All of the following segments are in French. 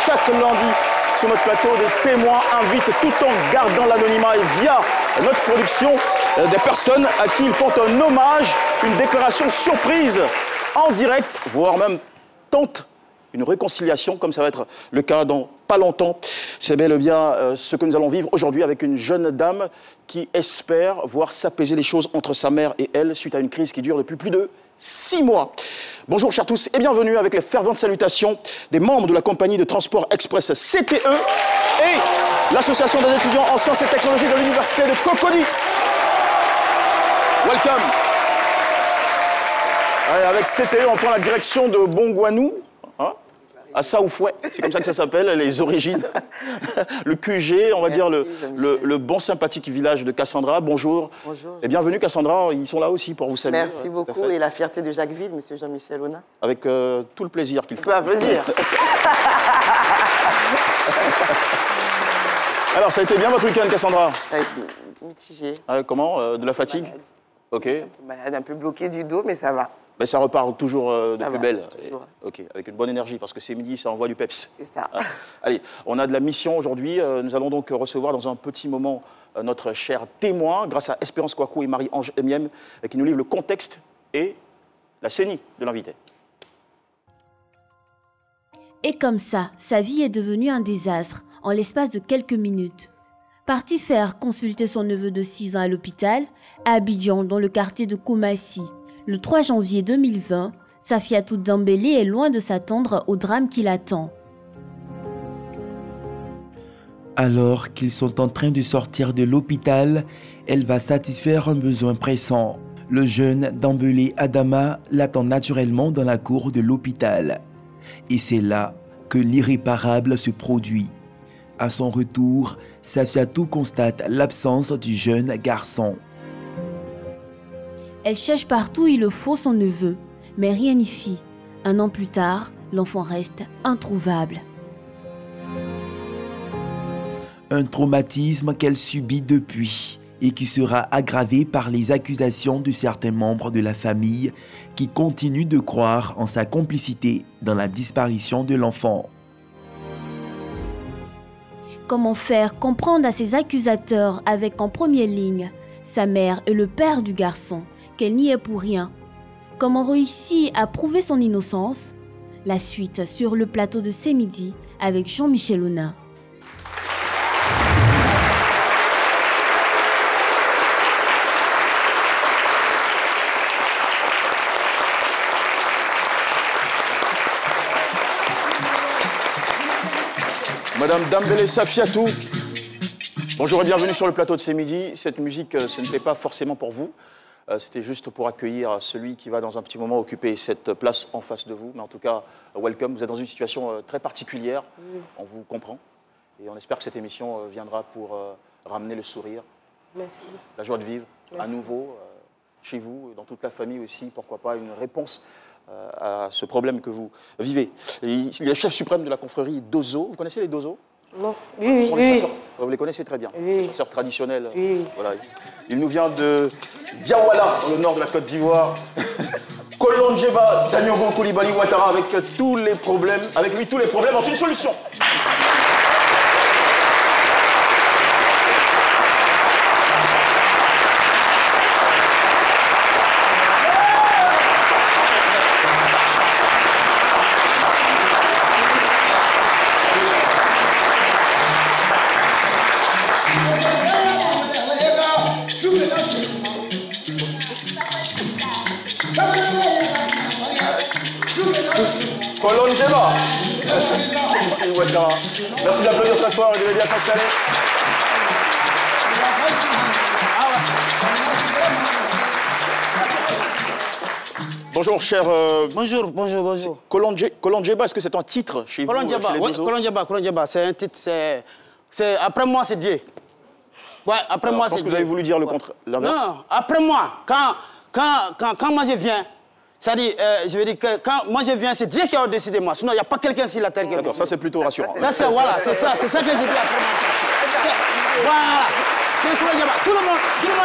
Chaque lundi, sur notre plateau, des témoins invitent, tout en gardant l'anonymat et via notre production, des personnes à qui ils font un hommage, une déclaration surprise, en direct, voire même tentent une réconciliation, comme ça va être le cas dans pas longtemps. C'est bel et bien ce que nous allons vivre aujourd'hui avec une jeune dame qui espère voir s'apaiser les choses entre sa mère et elle suite à une crise qui dure depuis plus de 6 mois. Bonjour chers tous et bienvenue avec les ferventes salutations des membres de la compagnie de transport express CTE et l'association des étudiants en sciences et technologies de l'université de Cocody. Welcome. Allez, avec CTE, on prend la direction de Bongouanou, hein, à Saoufoué, c'est comme ça que ça s'appelle, les origines. Le QG, on va dire le bon sympathique village de Cassandra. Bonjour. Bonjour. Et bienvenue Cassandra, ils sont là aussi pour vous saluer. Merci beaucoup et la fierté de Jacquesville, monsieur Jean-Michel Ona. Avec tout le plaisir qu'il faut. Un plaisir. Alors, ça a été bien votre week-end, Cassandra? Mitigé. Comment de la fatigue? Malade. Ok. Un peu malade, un peu bloqué du dos, mais ça va. Mais ça repart toujours de Ça plus va, belle. toujours. Ok, avec une bonne énergie, parce que c'est midi, ça envoie du peps. C'est ça. Ah. Allez, on a de la mission aujourd'hui. Nous allons donc recevoir dans un petit moment notre cher témoin, grâce à Espérance Kouakou et Marie-Ange Emiem, qui nous livrent le contexte et la CENI de l'invité. Et comme ça, sa vie est devenue un désastre en l'espace de quelques minutes. Parti faire consulter son neveu de 6 ans à l'hôpital, à Abidjan, dans le quartier de Koumassi, le 3 janvier 2020, Safiatou Dembélé est loin de s'attendre au drame qui l'attend. Alors qu'ils sont en train de sortir de l'hôpital, elle va satisfaire un besoin pressant. Le jeune Dembélé Adama l'attend naturellement dans la cour de l'hôpital. Et c'est là que l'irréparable se produit. À son retour, Safiatou constate l'absence du jeune garçon. Elle cherche partout où il le faut son neveu, mais rien n'y fit. 1 an plus tard, l'enfant reste introuvable. Un traumatisme qu'elle subit depuis et qui sera aggravé par les accusations de certains membres de la famille qui continuent de croire en sa complicité dans la disparition de l'enfant. Comment faire comprendre à ses accusateurs avec en première ligne sa mère et le père du garçon qu'elle n'y est pour rien? Comment réussir à prouver son innocence? La suite sur le plateau de C'est Midi avec Jean-Michel Ona. Madame Dembélé Safiatou, bonjour et bienvenue sur le plateau de C'est Midi. Cette musique, ce n'était pas forcément pour vous. C'était juste pour accueillir celui qui va dans un petit moment occuper cette place en face de vous. Mais en tout cas, welcome. Vous êtes dans une situation très particulière. On vous comprend. Et on espère que cette émission viendra pour ramener le sourire. Merci. La joie de vivre. Merci. À nouveau, chez vous, et dans toute la famille aussi. Pourquoi pas une réponse à ce problème que vous vivez. Il est le chef suprême de la confrérie Dozo. Vous connaissez les Dozo? Non. Ce sont les Oui. chasseurs. Vous les connaissez très bien. Oui. Les chasseurs traditionnels. Oui. Voilà. Il nous vient de Diawala, dans le nord de la Côte d'Ivoire. Kolonjeba Danyogo Koulibaly Ouattara avec tous les problèmes, avec lui tous les problèmes en une solution. Kolonjeba. Koulibaly Ouattara. Merci d'applaudir très fort et de l'aider à s'installer. Bonjour, cher... Bonjour. Kolonjeba, est-ce que c'est un titre chez vous? Oui, Kolonjeba, c'est un titre, après moi, c'est Dieu. Ouais, après moi, c'est Dieu. Je pense que vous avez voulu dire le contraire, l'inverse. Non, après moi, quand moi je viens, c'est-à-dire, je veux dire que quand moi je viens, c'est Dieu qui a décidé de moi. Sinon, il n'y a pas quelqu'un sur la terre qui a décidé. D'accord, ça c'est plutôt rassurant. Ça, c'est voilà, c'est ça que j'ai dit après moi. Voilà. C'est Kolonjeba. Tout le monde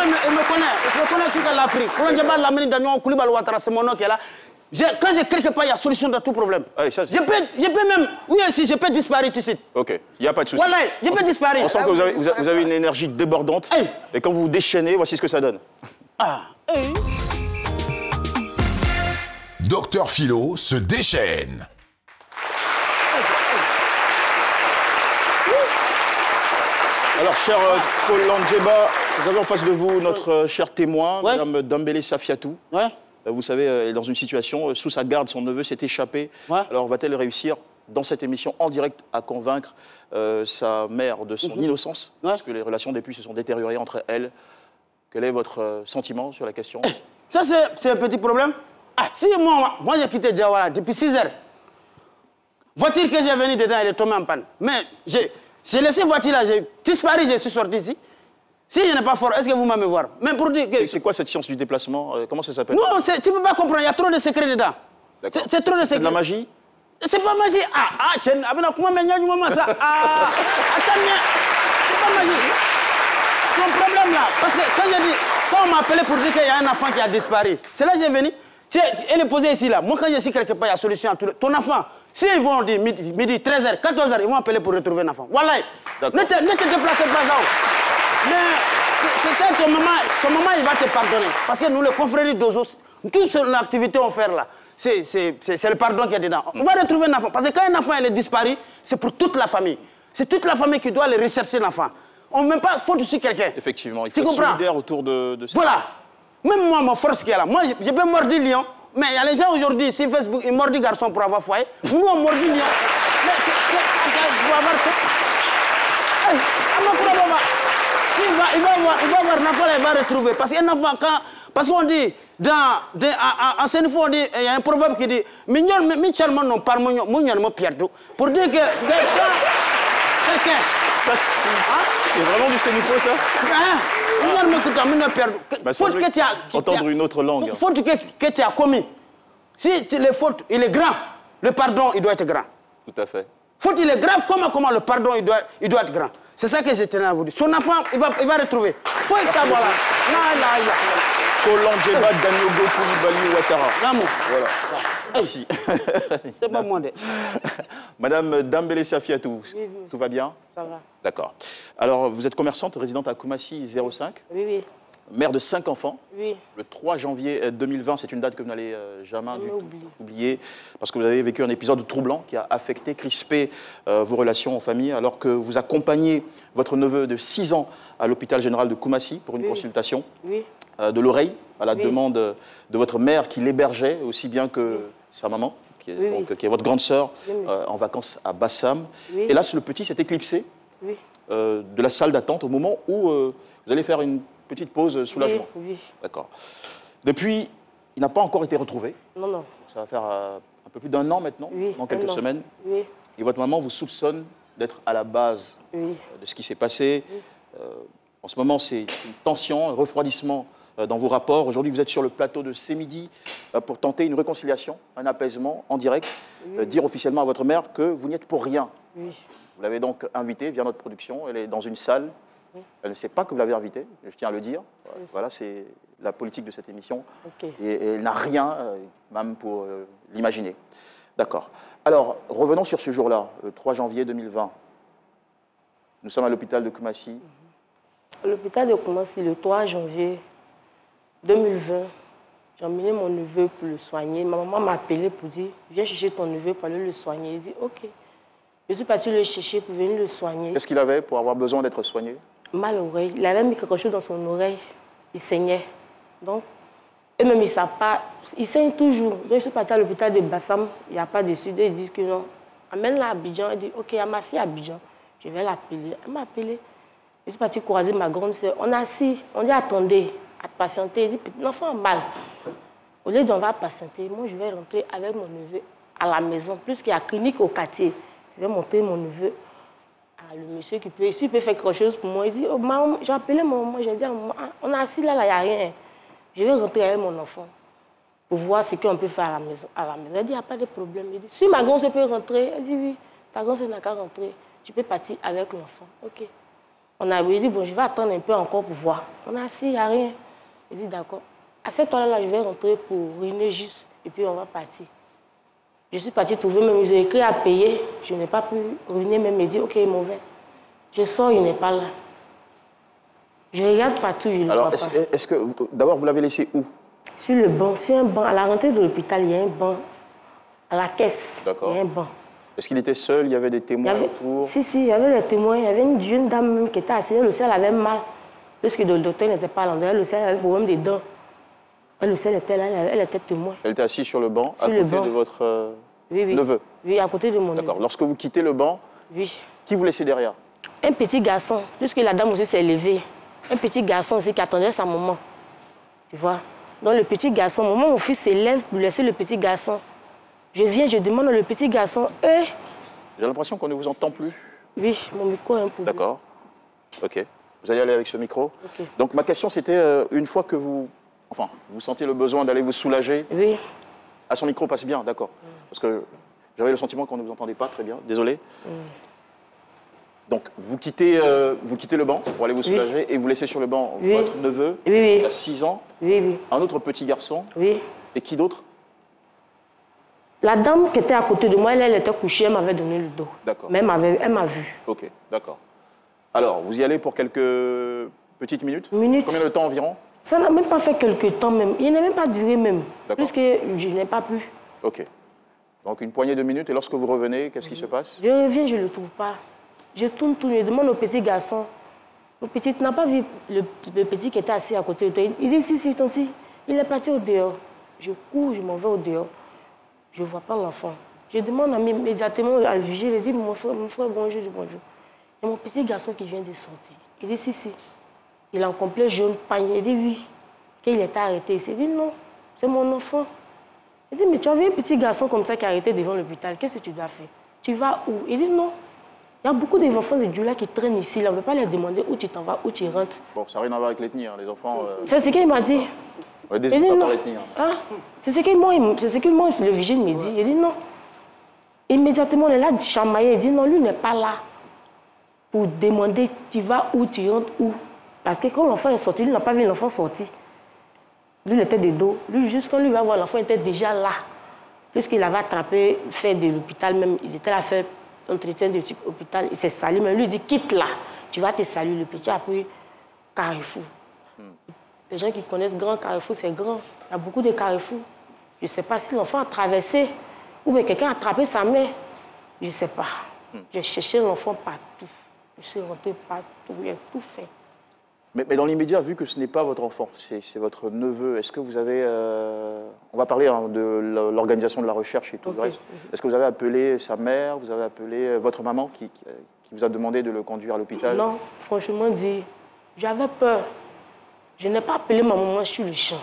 me connaît. Je me connais sur l'Afrique. Kolonjeba, l'Amérique d'Agnon, Koulibaly Ouattara, c'est mon nom qui est là. Quand j'ai quelque part, il y a solution dans tout problème. Allez, ça, je peux même, oui aussi, je peux disparaître ici. Ok, il n'y a pas de souci. Voilà, je peux disparaître. On sent que vous avez une énergie débordante. Hey. Et quand vous vous déchaînez, voici ce que ça donne. Ah, hey. Docteur Philo se déchaîne. Alors, cher Kolonjeba, vous avez en face de vous notre cher témoin, Madame Dambélé Safiatou. Ouais. Vous savez, elle est dans une situation, sous sa garde, son neveu s'est échappé. Ouais. Alors, va-t-elle réussir, dans cette émission en direct, à convaincre sa mère de son innocence? Parce que les relations depuis se sont détériorées entre elles. Quel est votre sentiment sur la question? Ça, c'est un petit problème. Ah, si moi j'ai quitté Diawara depuis 6 heures. Voiture que j'ai venue dedans, elle est tombée en panne. Mais j'ai laissé la voiture là, j'ai disparu, je suis sorti ici. Si je n'ai pas fort, est-ce que vous m'allez voir? Mais pour dire que... C'est quoi cette science du déplacement? Comment ça s'appelle? Non, tu ne peux pas comprendre, il y a trop de secrets dedans. C'est trop de secrets. C'est de la magie? C'est pas magie. Attends, c'est pas magie. Son problème là, parce que quand on m'a appelé pour dire qu'il y a un enfant qui a disparu, c'est là que j'ai venu. Elle est posée ici là. Moi, quand je suis quelque part, il y a solution à tout. Ton enfant, si ils vont dire midi 13h, 14h, ils vont appeler pour retrouver un enfant. Voilà. Ne te déplacez pas là. Mais c'est ça, ton maman, il va te pardonner. Parce que nous, les confréries d'Ozo, toute l'activité qu'on fait là, c'est le pardon qu'il y a dedans. On va retrouver un enfant. Parce que quand un enfant il est disparu, c'est pour toute la famille. C'est toute la famille qui doit aller rechercher l'enfant. On ne met pas faute sur quelqu'un. Effectivement, il faut être solidaire autour de ça. Voilà. Même moi, ma force qui est là. Moi, je peux mordre lion. Mais il y a les gens aujourd'hui, sur Facebook, ils mordent garçon pour avoir foyer. Nous, on mord lion. Mais pour avoir ça. Il va voir l'enfant, il va retrouver. Parce qu'un enfant, parce qu'on dit, en Sénégal, on dit, il y a un proverbe qui dit, Mignon, non parle, Mignon, Pierre-Dou. Pour dire que quelqu'un. Ça, c'est vraiment du Sénégal, ça? Faute que tu as... Entendre une autre langue. Faute que tu as commis. Si les fautes, il est grand, le pardon, il doit être grand. Tout à fait. Faute, il est grave, comment le pardon, il doit être grand. C'est ça que je tenais à vous dire. Son enfant, il va retrouver. Faut être voilà. Kolonjeba Danyogo Koulibaly Ouattara. Voilà. Merci. C'est pas moi. Madame Dambélé Safiatou, tout va bien? Ça va. D'accord. Alors, vous êtes commerçante, résidente à Koumassi 05? Oui. Mère de 5 enfants. Oui. Le 3 janvier 2020, c'est une date que vous n'allez jamais oublier, parce que vous avez vécu un épisode troublant qui a affecté, crispé vos relations en famille, alors que vous accompagnez votre neveu de 6 ans à l'hôpital général de Koumassi pour une consultation de l'oreille, à la demande de votre mère qui l'hébergeait, aussi bien que sa maman, qui est votre grande sœur, en vacances à Bassam. Et là, le petit s'est éclipsé de la salle d'attente au moment où vous allez faire une petite pause soulagement. Oui. D'accord. Depuis, il n'a pas encore été retrouvé. Non. Ça va faire un peu plus d'1 an maintenant, dans quelques semaines. Oui. Et votre maman vous soupçonne d'être à la base de ce qui s'est passé. En ce moment, c'est une tension, un refroidissement dans vos rapports. Aujourd'hui, vous êtes sur le plateau de C'est Midi pour tenter une réconciliation, un apaisement en direct. Dire officiellement à votre mère que vous n'y êtes pour rien. Oui. Vous l'avez donc invitée via notre production. Elle est dans une salle. Elle ne sait pas que vous l'avez invitée, je tiens à le dire. Voilà, c'est la politique de cette émission. Et elle n'a rien, même pour l'imaginer. D'accord. Alors, revenons sur ce jour-là, le 3 janvier 2020. Nous sommes à l'hôpital de Koumassi. À l'hôpital de Koumassi, le 3 janvier 2020, j'ai emmené mon neveu pour le soigner. Ma maman m'a appelé pour dire, viens chercher ton neveu pour aller le soigner. Il dit, ok. Je suis partie le chercher pour venir le soigner. Qu'est-ce qu'il avait pour avoir besoin d'être soigné? Mal à l'oreille. Il avait mis quelque chose dans son oreille. Il saignait. Donc, eux-mêmes, ils ne savent pas. Il saigne toujours. Donc, je suis partie à l'hôpital de Bassam. Il n'y a pas de sud. Ils disent que non. amène-la à Abidjan. Elle dit, OK, à ma fille à Abidjan, je vais l'appeler. Elle m'a appelé. Je suis partie croiser ma grande sœur. On est assis, on dit, attendez, à patienter. Elle dit, l'enfant a mal. Au lieu d'on va patienter, moi, je vais rentrer avec mon neveu à la maison, plus qu'il y a clinique au quartier. Je vais monter mon neveu à le monsieur qui peut, s'il peut faire quelque chose pour moi. Il dit, oh, maman, j'ai appelé mon maman, j'ai dit, on est assis là, il n'y a rien. Je vais rentrer avec mon enfant pour voir ce qu'on peut faire à la maison. Elle dit, il n'y a pas de problème. Il dit, si ma grand-sœur peut rentrer, elle dit, oui, ta grand-sœur n'a qu'à rentrer. Tu peux partir avec l'enfant. OK. Il dit, bon, je vais attendre un peu encore pour voir. On est assis, il n'y a rien. Il dit, d'accord. À cette heure-là, je vais rentrer pour ruiner juste, et puis on va partir. Je suis partie trouver, même j'ai écrit à payer. Je n'ai pas pu ruiner, même il dit, OK, mauvais. Je sors, il n'est pas là. Je regarde partout, je ne le vois pas. Alors, est-ce que, d'abord, vous l'avez laissé où? Sur le banc, sur un banc. À la rentrée de l'hôpital, il y a un banc. À la caisse, il y a un banc. Est-ce qu'il était seul? Il y avait des témoins autour? Si, il y avait des témoins. Il y avait une jeune dame qui était assise. Le ciel avait mal. Parce que le docteur n'était pas là. Le ciel avait le problème des dents. Le ciel était là, elle était témoin. Elle était assise sur le banc, à côté de votre neveu? Oui, à côté de mon neveu. D'accord. Lorsque vous quittez le banc, qui vous laissez derrière? Un petit garçon, puisque la dame aussi s'est levée. Un petit garçon aussi qui attendait sa maman. Tu vois? Donc le petit garçon, moment où mon fils s'élève pour laisser le petit garçon. Je viens, je demande au petit garçon, J'ai l'impression qu'on ne vous entend plus. Oui, mon micro est un peu... D'accord. OK. Vous allez aller avec ce micro. Okay. Donc ma question c'était, une fois que vous sentiez le besoin d'aller vous soulager. Oui. Ah, son micro passe bien, d'accord. Parce que j'avais le sentiment qu'on ne vous entendait pas très bien, désolé. Donc vous quittez le banc pour aller vous soulager et vous laissez sur le banc votre neveu, qui a 6 ans, un autre petit garçon. Oui. Et qui d'autre? La dame qui était à côté de moi, elle était couchée, elle m'avait donné le dos. D'accord. Mais elle m'a vu. Ok, d'accord. Alors, vous y allez pour quelques petites minutes? Combien de temps environ? Ça n'a même pas fait quelques temps même. Il n'a même pas duré même. Puisque je n'ai pas pu. Ok. Donc une poignée de minutes et lorsque vous revenez, qu'est-ce qui se passe? Je reviens, je ne le trouve pas. Je tourne, je demande au petit garçon. Le petit n'a pas vu le petit qui était assis à côté de toi. Il dit, si, tonti. Il est parti au dehors. Je cours, je m'en vais au dehors. Je ne vois pas l'enfant. Je demande immédiatement à le vigile, il dit, mon frère, bonjour, bonjour. Et mon petit garçon qui vient de sortir. Il dit, si. Il est en complet jaune pagne. Il dit, oui. Qu'il était arrêté ici. Il dit, non, c'est mon enfant. Il dit, mais tu as vu un petit garçon comme ça qui est arrêté devant l'hôpital. Qu'est-ce que tu dois faire? Tu vas où? Il dit, non. Il y a beaucoup d'enfants de Dieu là qui traînent ici. Là. On ne peut pas leur demander où tu t'en vas, où tu rentres. Bon, ça n'a rien à voir avec l'ethnie, hein, les enfants... C'est ce qu'il m'a dit. On est désolé par l'ethnie. Hein. C'est ce que moi, le vigile me dit. Il dit, non. Immédiatement, on est là, chamaillé. Il dit, non, lui n'est pas là pour demander, tu vas où, tu rentres où. Parce que quand l'enfant est sorti, lui n'a pas vu l'enfant sortir. Lui, il était de dos. Lui, juste quand lui va voir l'enfant, il était déjà là. Puisqu'il avait attrapé, fait de l'hôpital même. Ils étaient là à faire entretien de l'hôpital. Il s'est sali, mais lui, il dit, quitte là. Tu vas te saluer. Le petit a pris Carrefour. Les gens qui connaissent Grand Carrefour, c'est grand. Il y a beaucoup de Carrefour. Je ne sais pas si l'enfant a traversé ou bien quelqu'un a attrapé sa mère. Je ne sais pas. J'ai cherché l'enfant partout. Je suis rentrée partout. J'ai tout fait. Mais dans l'immédiat, vu que ce n'est pas votre enfant, c'est votre neveu, est-ce que vous avez... on va parler de l'organisation de la recherche et tout le reste. Est-ce que vous avez appelé sa mère, vous avez appelé votre maman qui vous a demandé de le conduire à l'hôpital? Non, franchement dit, j'avais peur. Je n'ai pas appelé ma maman sur le champ.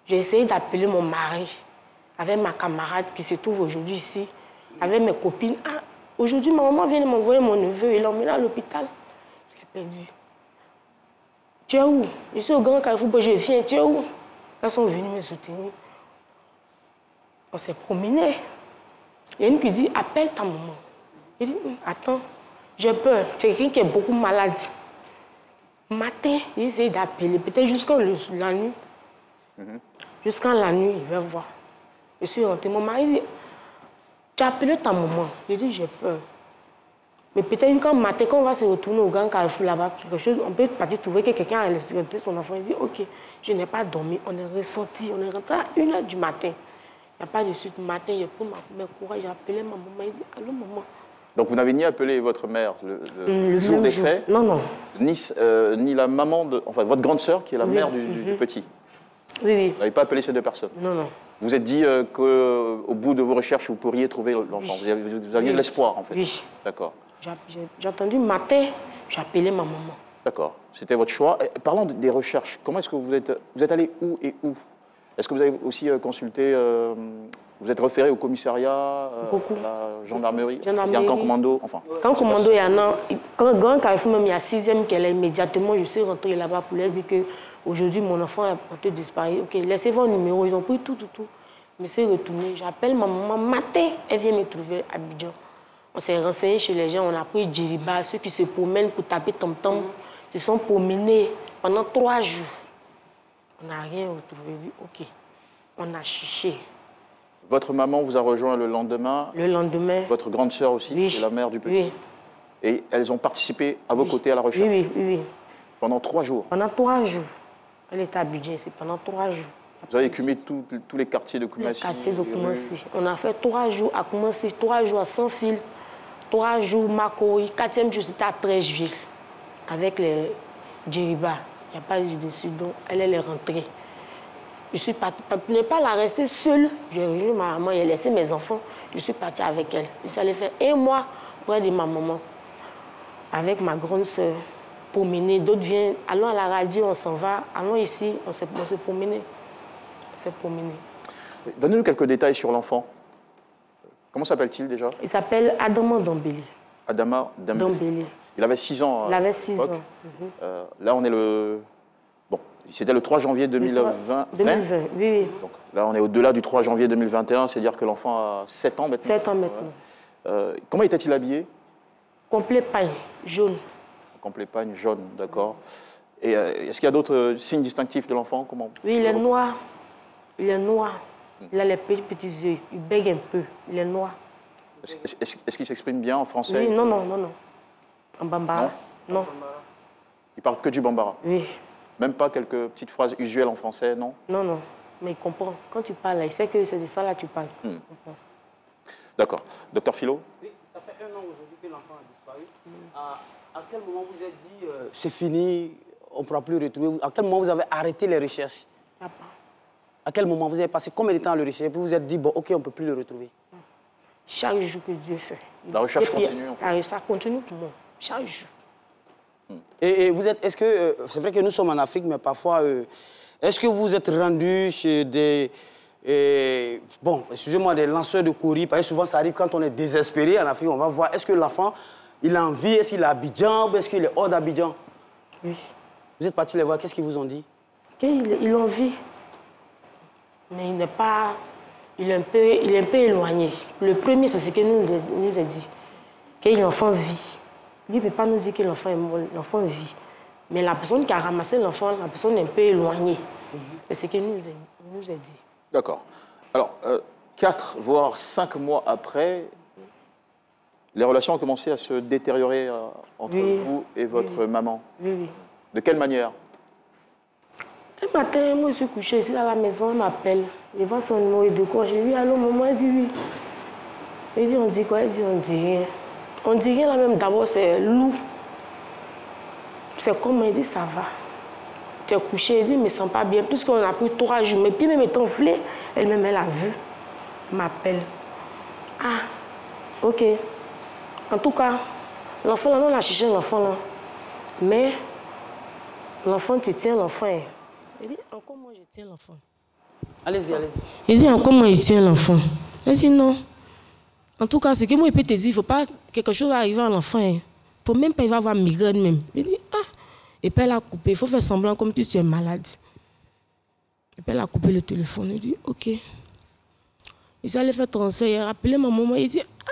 J'ai essayé d'appeler mon mari, avec ma camarade qui se trouve aujourd'hui ici, avec mes copines. Ah, aujourd'hui, ma maman vient de m'envoyer mon neveu, il l'a emmené à l'hôpital. Je l'ai perdu. Tu es où? Je suis au Grand Carrefour, je viens, tu es où? Elles sont venues me soutenir. On s'est promené. Il y a une qui dit, appelle ta maman. Il dit, attends, j'ai peur. C'est quelqu'un qui est beaucoup malade. Matin, il essaie d'appeler, peut-être jusqu'à la nuit. Jusqu'à la nuit, il va voir. Je suis rentrée. Mon mari dit, tu as appelé ta maman. Je dis, j'ai peur. Mais peut-être quand matin, quand on va se retourner au Grand Carrefour là-bas, quelque chose, on peut partir trouver que quelqu'un a laissé son enfant. Il dit, ok, je n'ai pas dormi. On est ressorti, on est rentré à 1h du matin. Il n'y a pas de suite. Matin, j'ai pris mon courage, j'ai appelé ma maman. Il dit, allô maman. Donc vous n'avez ni appelé votre mère le jour des faits, non. Ni la maman de... Enfin, votre grande sœur qui est la mère du petit. Oui. Vous n'avez pas appelé ces deux personnes? Non. Vous vous êtes dit qu'au bout de vos recherches, vous pourriez trouver l'enfant. Oui. Vous aviez de l'espoir, en fait. Oui. D'accord. J'ai entendu matin, j'ai appelé ma maman. D'accord. C'était votre choix. Et parlons des recherches. Comment est-ce que vous êtes allé où et où? Est-ce que vous avez aussi consulté, vous êtes référé au commissariat, Beaucoup. à la gendarmerie? Il y a un Gendarmerie. camp commando, enfin. Quand commando, il y en a, quand Grand Carrefour, même il y a 6e qu'elle est immédiatement, je suis rentrée là-bas pour leur dire qu'aujourd'hui, mon enfant a porté disparu. Ok, laissez vos numéros, ils ont pris tout. Je me suis retournée, j'appelle ma maman matin, elle vient me trouver à Abidjan. On s'est renseigné chez les gens, on a pris Djeriba, ceux qui se promènent pour taper tom-tom, se sont promenés pendant 3 jours. On n'a rien retrouvé. Ok, on a cherché. Votre maman vous a rejoint le lendemain. Le lendemain. Votre grande sœur aussi, Oui. c'est la mère du petit. Oui. Et elles ont participé à vos côtés à la recherche. Oui. Pendant 3 jours. Pendant 3 jours. Elle était à Abidjan, c'est pendant 3 jours. Vous avez écumé tous les quartiers de Koumassi. Les quartiers de Koumassi. On a fait 3 jours à Koumassi, 3 jours à Sans-Fil, 3 jours Makori, 4e jour c'était à Trècheville, avec les Djeriba. Il n'y a pas eu dessus, donc elle est rentrée. Je suis partie, pour ne pas la rester seule, j'ai rejoint ma maman, j'ai laissé mes enfants, je suis partie avec elle. Je suis allée faire 1 mois près de ma maman, avec ma grande sœur, promener. D'autres viennent, allons à la radio, on s'en va, allons ici, on s'est promené. Donnez-nous quelques détails sur l'enfant. Comment s'appelle-t-il déjà? Il s'appelle Adama Dambélé. Adama Dambélé. Il avait 6 ans. Il avait 6 ans. Là, on est le... Bon, c'était le 3 janvier 2020. 2020, oui. Donc, là, on est au-delà du 3 janvier 2021, c'est-à-dire que l'enfant a 7 ans maintenant. 7 ans maintenant. Comment était-il habillé? Complet pagne, jaune. Complet pagne, jaune, d'accord. Et est-ce qu'il y a d'autres signes distinctifs de l'enfant? Oui, il est noir. Il est noir. Il a les petits yeux. Il bègue un peu. Il est noir. Est-ce qu'il s'exprime bien en français? Oui, non. En bambara? Non. Il parle que du bambara? Oui. Même pas quelques petites phrases usuelles en français, non? Non. Mais il comprend. Quand tu parles, il sait que c'est de ça là que tu parles. Il comprend. D'accord. Docteur Philo? Oui, ça fait 1 an aujourd'hui que l'enfant a disparu. À quel moment vous êtes dit c'est fini, on ne pourra plus le retrouver? À quel moment vous avez arrêté les recherches? Papa. À quel moment vous avez passé combien de temps à le rechercher, puis vous vous êtes dit, bon, ok, on ne peut plus le retrouver? Chaque jour que Dieu fait. La recherche continue, en fait. Ça continue pour moi. Chaque jour. Et vous êtes, est-ce que, c'est vrai que nous sommes en Afrique, mais parfois, est-ce que vous êtes rendu chez des, bon, excusez-moi, des lanceurs de courrier, parce que souvent ça arrive quand on est désespéré en Afrique, on va voir, est-ce que l'enfant, il a envie, est-ce qu'il est à Abidjan, ou est-ce qu'il est hors d'Abidjan? Oui. Vous êtes parti les voir, qu'est-ce qu'ils vous ont dit? Il a envie. Mais il n'est pas... Il est un peu éloigné. Le premier, c'est ce que nous a dit. Que l'enfant vit. Lui ne peut pas nous dire que l'enfant est mort. L'enfant vit. Mais la personne qui a ramassé l'enfant, la personne est un peu éloignée. C'est ce que nous a dit. D'accord. Alors, 4, voire 5 mois après, les relations ont commencé à se détériorer entre vous et votre maman. Oui. De quelle manière? Un matin, moi, je suis couchée ici à la maison, elle m'appelle. Je vois son numéro de quoi. Je lui dis, allô, maman, elle dit oui. Elle dit, on dit quoi? Elle dit, on dit rien. On dit rien là même, d'abord, c'est loup. C'est comme, elle dit, ça va. Tu es couchée, elle dit, je ne me sens pas bien. Puisqu'on a pris 3 jours, mes pieds même étant enflés, elle-même, elle a vu. Elle m'appelle. Ah, ok. En tout cas, l'enfant là, on a cherché l'enfant là. Mais l'enfant, tu tiens l'enfant. Il dit, encore moi, je tiens l'enfant. Allez-y. Il dit, encore moi, je tiens l'enfant. Elle dit, non. En tout cas, ce que moi, je peux te dire, il ne faut pas que quelque chose arrive à l'enfant. Il ne faut même pas, il va avoir migraine même. Il dit, ah. Et puis elle a coupé. Il faut faire semblant comme tu es malade. Et puis elle a coupé le téléphone. Il dit, ok. Il s'est allé faire transfert. Il a rappelé ma maman. Il dit, ah.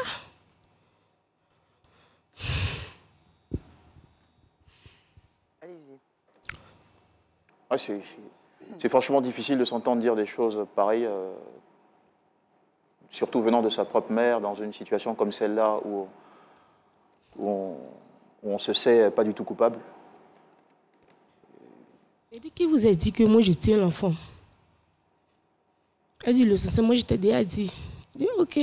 Ah, c'est franchement difficile de s'entendre dire des choses pareilles, surtout venant de sa propre mère, dans une situation comme celle-là où on se sait pas du tout coupable. Elle dit, qui vous a dit que moi je tiens l'enfant? Elle dit, le sens, moi je t'ai déjà dit. Je dis, ok.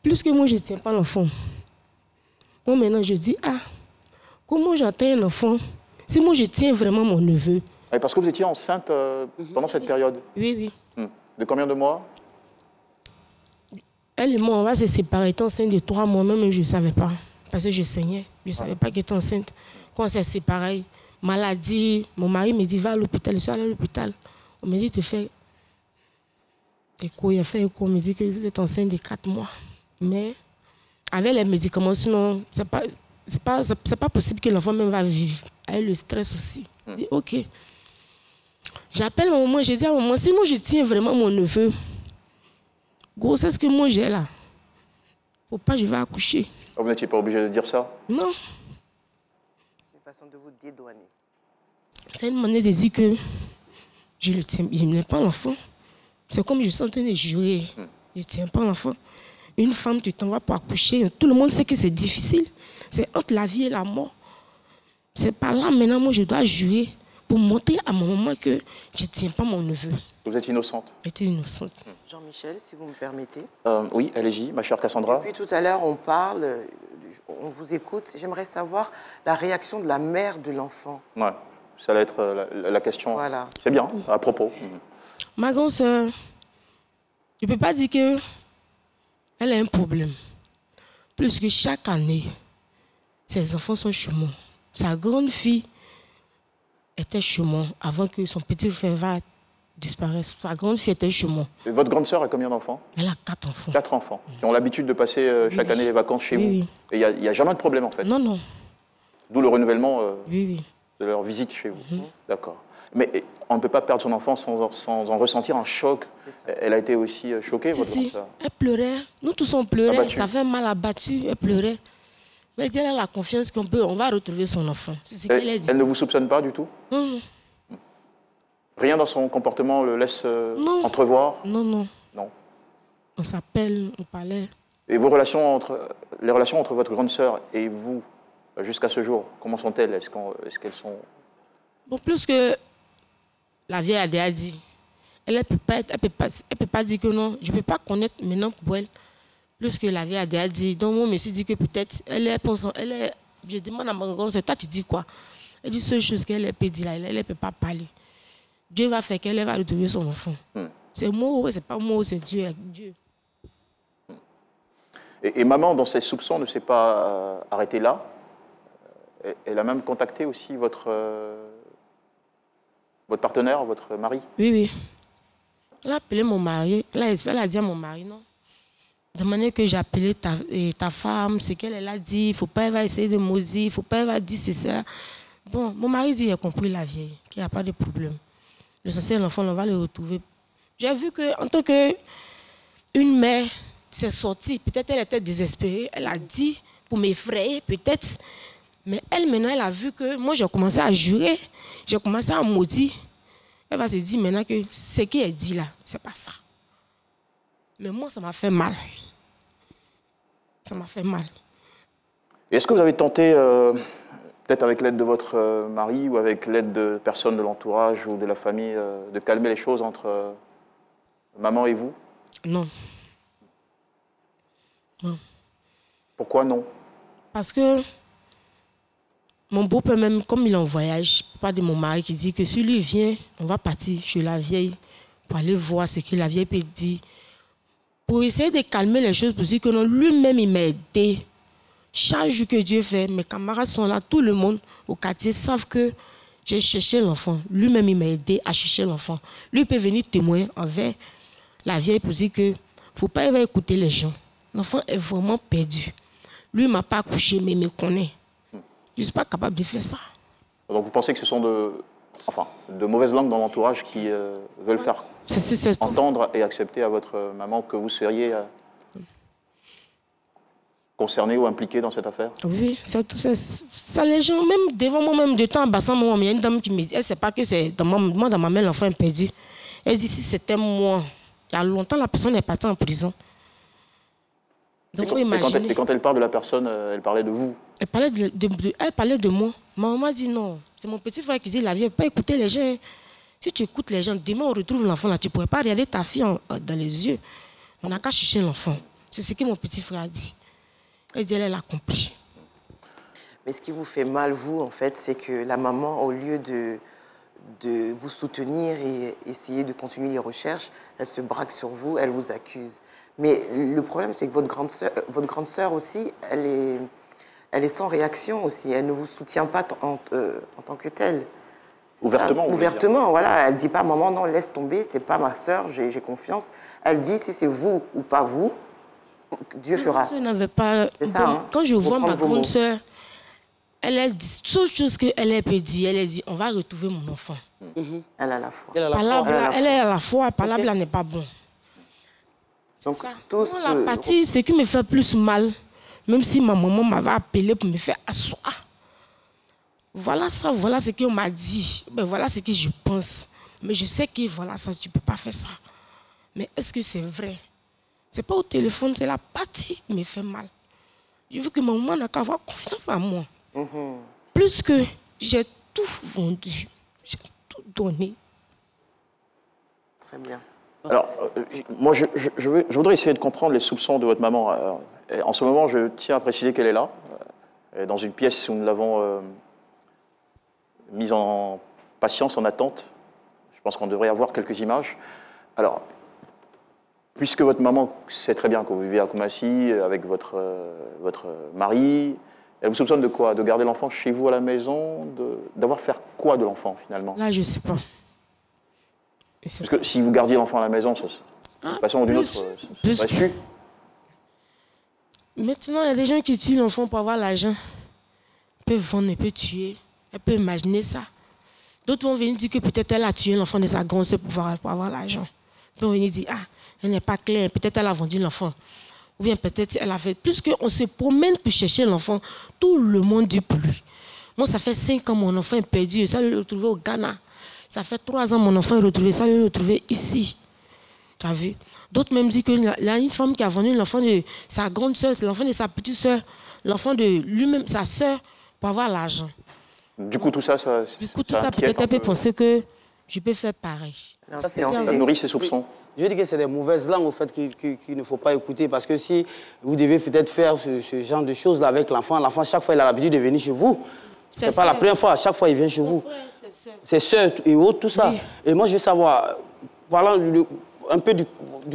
Plus que moi je ne tiens pas l'enfant. Moi maintenant je dis, ah. Comment j'attends un enfant? Si moi je tiens vraiment mon neveu. Et parce que vous étiez enceinte pendant cette période? Oui. De combien de mois? Elle et moi, on va se séparer. Elle était enceinte de 3 mois, même je ne savais pas. Parce que je saignais. Je ne savais pas qu'elle était enceinte. Quand on s'est séparés, maladie, mon mari me dit, va à l'hôpital. Je suis allée à l'hôpital. On me dit, te fais écho. Il a fait écho. On me dit que vous êtes enceinte de 4 mois. Mais avec les médicaments, sinon, c'est pas possible que l'enfant même va vivre. Avec le stress aussi. Je dis, ok. J'appelle ma maman, je dis à maman, si moi je tiens vraiment mon neveu, grossesse que moi j'ai là, faut pas, je vais accoucher. Vous n'étiez pas obligé de dire ça? Non. C'est une façon de vous dédouaner. C'est une manière de dire que je ne tiens pas l'enfant. C'est comme je suis en train de jurer. Je ne tiens pas l'enfant. Une femme, tu t'en vas pour accoucher. Tout le monde sait que c'est difficile. C'est entre la vie et la mort. C'est par là maintenant, moi, je dois jurer pour montrer à mon maman que je ne tiens pas mon neveu. Vous êtes innocente? J'étais innocente. Jean-Michel, si vous me permettez. Oui, allez-y, ma chère Cassandra. Depuis tout à l'heure, on parle, on vous écoute. J'aimerais savoir la réaction de la mère de l'enfant. Ouais, ça allait être la question. Voilà. C'est bien, à propos. Ma grande sœur, je ne peux pas dire qu'elle a un problème. Plus que chaque année, ses enfants sont chez moi. Sa grande fille était chez moi avant que son petit frère va disparaître. Sa grande fille était chez moi. Et votre grande sœur a combien d'enfants? Elle a 4 enfants. 4 enfants, qui ont l'habitude de passer chaque année les vacances chez vous. Oui. Et il n'y a jamais de problème, en fait? Non. D'où le renouvellement Oui. de leur visite chez vous. D'accord. Mais on ne peut pas perdre son enfant sans en ressentir un choc. Elle a été aussi choquée, votre grande sœur? Elle pleurait. Nous tous on pleurait. Abattue. Ça fait mal abattu. Elle pleurait. Mais elle a la confiance on va retrouver son enfant. C'est ce qu'elle a dit. Elle ne vous soupçonne pas du tout? Non. Rien dans son comportement le laisse Non. entrevoir? Non. Non. On s'appelle, on parlait. Et les relations entre votre grande sœur et vous, jusqu'à ce jour, comment sont-elles? Est-ce qu'elles sont... Bon, plus que la vieille a déjà dit, elle ne peut pas dire que non. Je ne peux pas connaître maintenant pour elle. Plus que la vieille a déjà dit. Donc moi, je me suis dit que peut-être, je demande à ma grande sœur, toi tu dis quoi? Elle dit seule chose qu'elle peut dire là, elle ne peut pas parler. Dieu va faire qu'elle va retrouver son enfant. C'est moi, c'est pas moi, c'est Dieu. Et maman, dans ses soupçons, ne s'est pas arrêtée là. Elle a même contacté aussi votre partenaire, votre mari? Oui. Elle a appelé mon mari. Elle a dit à mon mari, non. De manière que j'ai appelé ta femme, ce qu'elle a dit, il ne faut pas, elle va essayer de maudire, il ne faut pas, elle va dire ceci. Bon, mon mari dit, il a compris la vieille, qu'il n'y a pas de problème. L'essentiel, l'enfant, on va le retrouver. J'ai vu qu'en tant qu'une mère, c'est sorti. Peut-être elle était désespérée. Elle a dit, pour m'effrayer, peut-être. Mais elle, maintenant, elle a vu que moi, j'ai commencé à jurer. J'ai commencé à maudire. Elle va se dire maintenant que ce qu'elle dit là, c'est pas ça. Mais moi, ça m'a fait mal. Ça m'a fait mal. Est-ce que vous avez tenté, peut-être avec l'aide de votre mari ou avec l'aide de personnes de l'entourage ou de la famille, de calmer les choses entre maman et vous? Non. Pourquoi non? Parce que mon beau-père, même comme il est en voyage, pas de mon mari qui dit que si lui vient, on va partir chez la vieille pour aller voir ce que la vieille peut dire. Pour essayer de calmer les choses, pour dire que non, lui-même, il m'a aidé. Chaque jour que Dieu fait, mes camarades sont là, tout le monde au quartier savent que j'ai cherché l'enfant. Lui-même, il m'a aidé à chercher l'enfant. Lui peut venir témoigner envers la vieille pour dire que faut pas écouter les gens. L'enfant est vraiment perdu. Lui, il ne m'a pas accouché, mais il me connaît. Je ne suis pas capable de faire ça. Donc vous pensez que ce sont de mauvaises langues dans l'entourage qui veulent faire entendre et accepter à votre maman que vous seriez concerné ou impliqué dans cette affaire? Oui, c'est tout ça. Les gens, même devant moi, même de temps en passant, il y a une dame qui me dit, elle ne sait pas que c'est dans ma main, l'enfant est perdu. Elle dit, si c'était moi, il y a longtemps, la personne est partie en prison. Donc, et quand elle parle de la personne, elle parlait de vous? Elle parlait de moi. Ma maman dit non. C'est mon petit frère qui dit la vie, ne pas écouter les gens. Si tu écoutes les gens, demain on retrouve l'enfant là. Tu ne pourrais pas regarder ta fille dans les yeux. On n'a qu'à chercher l'enfant. C'est ce que mon petit frère a dit. Elle dit, elle a compris. Mais ce qui vous fait mal, vous, en fait, c'est que la maman, au lieu de vous soutenir et essayer de continuer les recherches. Elle se braque sur vous, elle vous accuse. Mais le problème, c'est que votre grande sœur aussi, elle est sans réaction aussi. Elle ne vous soutient pas en tant que telle. Ouvertement. Ouvertement, voilà. Elle ne dit pas, maman, non, laisse tomber, c'est pas ma sœur, j'ai confiance. Elle dit, si c'est vous ou pas vous, Dieu fera. Je n'avais pas... C'est ça, hein. Quand je vois ma grande mots. sœur, elle a dit, seule chose qu'elle peut dire, elle a dit, on va retrouver mon enfant. Elle a la foi. Elle a la foi. Elle est à la foi, palabla n'est pas bon. Donc, Ça. tous, Moi, la partie, ce qui me fait plus mal, même si ma maman m'avait appelé pour me faire asseoir. Voilà ça, voilà ce qu'on m'a dit. Ben, voilà ce que je pense. Mais je sais que voilà ça, tu ne peux pas faire ça. Mais est-ce que c'est vrai? Ce n'est pas au téléphone, c'est la partie qui me fait mal. Je veux que ma maman n'a qu'à avoir confiance en moi. Plus que j'ai tout vendu, j'ai tout donné. Très bien. Alors, moi, je voudrais essayer de comprendre les soupçons de votre maman. En ce moment, je tiens à préciser qu'elle est là, dans une pièce où nous l'avons mise en patience, en attente. Je pense qu'on devrait avoir quelques images. Alors, puisque votre maman sait très bien que vous vivez à Koumassi avec votre mari, elle vous soupçonne de quoi? De garder l'enfant chez vous à la maison? D'avoir fait quoi de l'enfant, finalement? Là, je ne sais pas. Parce que si vous gardiez l'enfant à la maison, d'une façon ou d'une autre, ça serait su. Maintenant, il y a des gens qui tuent l'enfant pour avoir l'argent. Ils peuvent vendre, ils peuvent tuer. Elle peut imaginer ça. D'autres vont venir dire que peut-être elle a tué l'enfant de sa grande sœur pour avoir l'argent. Ils vont venir dire, ah, elle n'est pas claire, peut-être elle a vendu l'enfant. Ou bien peut-être elle a fait... Plus qu'on se promène pour chercher l'enfant, tout le monde dit plus. Moi, ça fait 5 ans, mon enfant est perdu. Ça, je l'ai retrouvé au Ghana. Ça fait 3 ans, mon enfant est retrouvé. Ça, je l'ai retrouvé ici. Tu as vu? D'autres même disent qu'il y a une femme qui a vendu l'enfant de sa grande sœur, c'est l'enfant de sa petite sœur, l'enfant de lui-même, sa sœur, pour avoir l'argent. Du coup, tout ça, peut-être elle peut penser que je peux faire pareil. Ça nourrit ses soupçons. Je dis que c'est des mauvaises langues, au fait, qu'il ne faut pas écouter. Parce que si vous devez peut-être faire ce genre de choses-là avec l'enfant, chaque fois, il a l'habitude de venir chez vous. C'est pas la première fois, chaque fois, il vient chez vous. Ses sœurs et autres, tout ça. Oui. Et moi, je veux savoir, parlant un peu du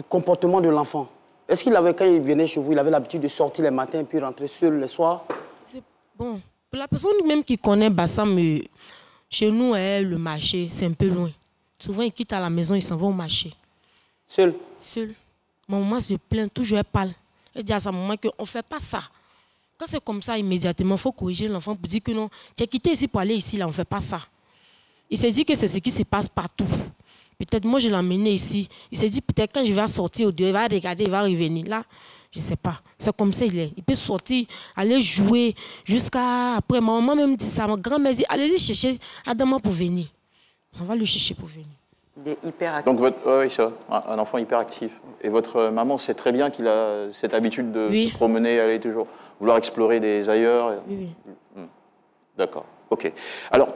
comportement de l'enfant. Est-ce qu'il avait, quand il venait chez vous, il avait l'habitude de sortir les matins puis rentrer seul le soir? C'est bon. Pour la personne même qui connaît Bassam, chez nous, le marché, c'est un peu loin. Souvent, il quitte à la maison, il s'en va au marché. Seul? Seul. Ma maman se plaint, toujours elle parle. Elle dit à sa maman qu'on ne fait pas ça. Quand c'est comme ça, immédiatement, il faut corriger l'enfant pour dire que non, tu es quitté ici pour aller ici, là, on ne fait pas ça. Il s'est dit que c'est ce qui se passe partout. Peut-être moi, je l'ai emmené ici. Il s'est dit peut-être quand je vais sortir au dehors, il va regarder, il va revenir. Là, je ne sais pas. C'est comme ça il est. Il peut sortir, aller jouer jusqu'à après. Ma maman même dit ça. Ma grand-mère dit allez-y chercher Adama pour venir. On va le chercher pour venir. Il est hyperactif. Donc, oui, ça, un enfant hyperactif. Et votre maman sait très bien qu'il a cette habitude de se promener, aller toujours vouloir explorer des ailleurs. Oui. D'accord, ok. Alors,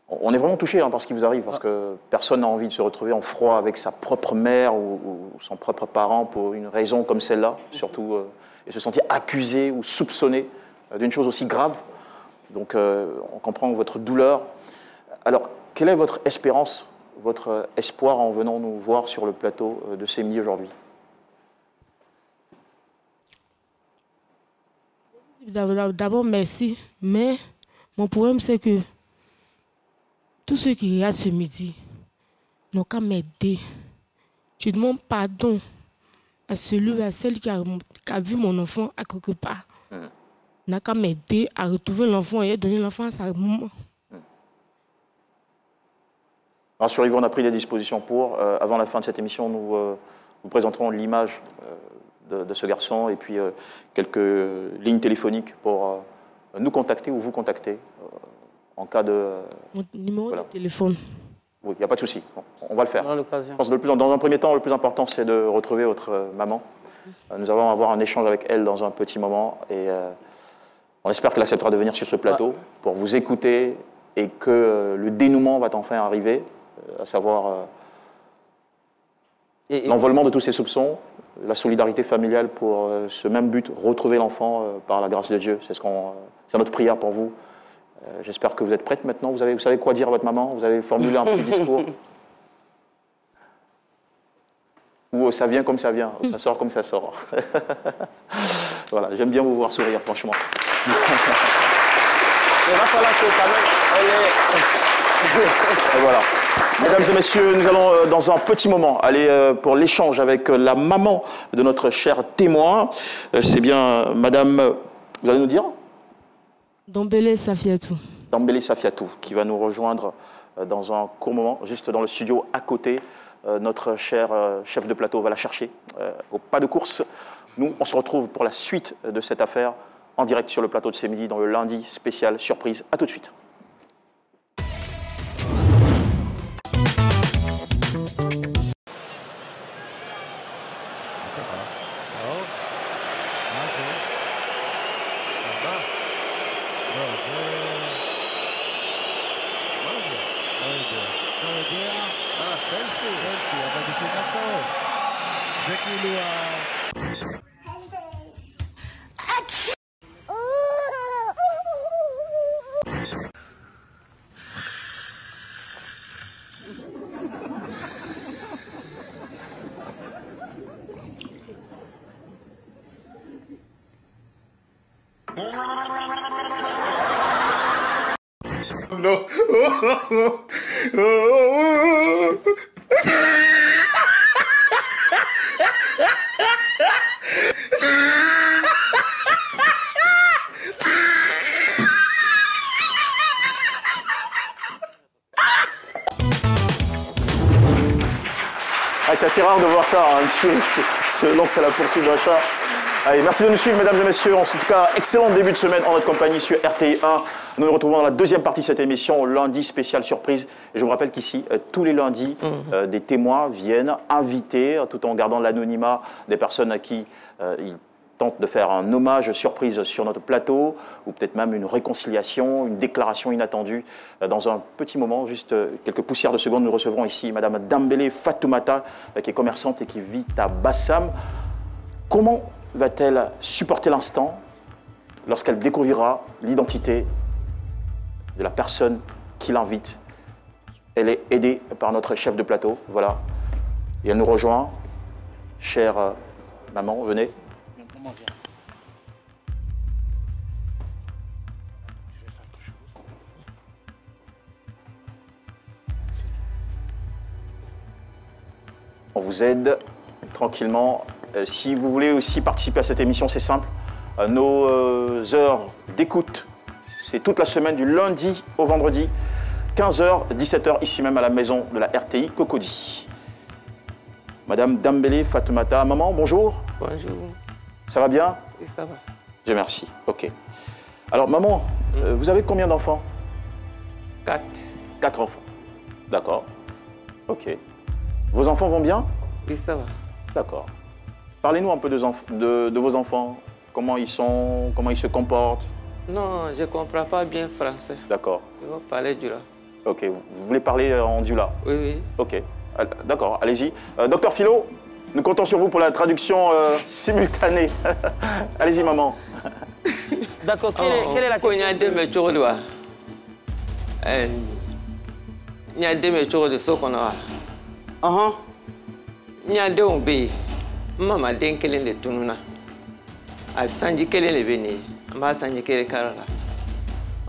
on est vraiment touché par ce qui vous arrive, parce que personne n'a envie de se retrouver en froid avec sa propre mère ou son propre parent pour une raison comme celle-là, surtout, et se sentir accusé ou soupçonné d'une chose aussi grave. Donc, on comprend votre douleur. Alors, quelle est votre espérance, votre espoir en venant nous voir sur le plateau de CMD aujourd'hui? D'abord, merci. Mais mon problème, c'est que tous ceux qui regardent ce midi n'ont qu'à m'aider. Je demande pardon à celui à celle qui a vu mon enfant à quelque part. N'a qu'à m'aider à retrouver l'enfant et donner l'enfant à sa maman. Rassurez-vous, on a pris des dispositions pour. Avant la fin de cette émission, nous vous présenterons l'image de ce garçon et puis quelques lignes téléphoniques pour nous contacter ou vous contacter en cas de... Mon numéro de téléphone. Oui, il n'y a pas de souci. On va le faire. Je pense que dans un premier temps, le plus important, c'est de retrouver votre maman. Nous allons avoir un échange avec elle dans un petit moment et on espère qu'elle acceptera de venir sur ce plateau pour vous écouter et que le dénouement va enfin arriver, à savoir l'envolement de tous ces soupçons, la solidarité familiale pour ce même but, retrouver l'enfant par la grâce de Dieu. C'est notre prière pour vous. J'espère que vous êtes prête maintenant. Vous savez quoi dire à votre maman? Vous avez formulé un petit discours? Ou ça vient comme ça vient, ça sort comme ça sort. Voilà, j'aime bien vous voir sourire, franchement. Il va falloir que quand même, Et voilà. Mesdames et messieurs, nous allons dans un petit moment aller pour l'échange avec la maman de notre cher témoin. C'est bien Madame, vous allez nous dire? Dambélé Safiatou. Dambélé Safiatou, qui va nous rejoindre dans un court moment, juste dans le studio à côté. Notre cher chef de plateau va la chercher au pas de course. Nous, on se retrouve pour la suite de cette affaire en direct sur le plateau de C'est Midi dans le lundi spécial surprise. À tout de suite. Non. C'est assez rare de voir ça, hein, monsieur se lance à la poursuite d'un chat. Allez, merci de nous suivre, mesdames et messieurs. En tout cas, excellent début de semaine en notre compagnie sur RTI 1. Nous nous retrouvons dans la deuxième partie de cette émission, lundi spécial surprise. Et je vous rappelle qu'ici, tous les lundis, des témoins viennent inviter, tout en gardant l'anonymat des personnes à qui ils tentent de faire un hommage surprise sur notre plateau, ou peut-être même une réconciliation, une déclaration inattendue. Dans un petit moment, juste quelques poussières de secondes, nous recevrons ici Madame Dambélé Fatoumata, qui est commerçante et qui vit à Bassam. Comment va-t-elle supporter l'instant lorsqu'elle découvrira l'identité de la personne qui l'invite? Elle est aidée par notre chef de plateau, voilà. Et elle nous rejoint. Chère maman, venez. Maman, viens. Je vais faire quelque chose. On vous aide tranquillement. Si vous voulez aussi participer à cette émission, c'est simple. Nos heures d'écoute, c'est toute la semaine du lundi au vendredi, 15h, 17h, ici même à la maison de la RTI Cocody. Madame Dambélé Fatoumata, maman, bonjour. Bonjour. Ça va bien? Oui, ça va. Dieu merci, ok. Alors maman, vous avez combien d'enfants? 4. 4 enfants. D'accord, ok. Vos enfants vont bien? Oui, ça va. D'accord. Parlez-nous un peu de vos enfants. Comment ils sont, comment ils se comportent? Non, je ne comprends pas bien français. D'accord. Je vais parler du là. Ok, vous voulez parler en dula? Oui, oui. Ok, d'accord, allez-y. Docteur Philo, nous comptons sur vous pour la traduction simultanée. Allez-y, maman. D'accord, quelle est la question? Il y a deux méthodes. Il y a deux méthodes de ce qu'on a. Il y a deux obéis. Maman den kelen de tununa. A sanji kelen le bene. On va sanji kelen karala.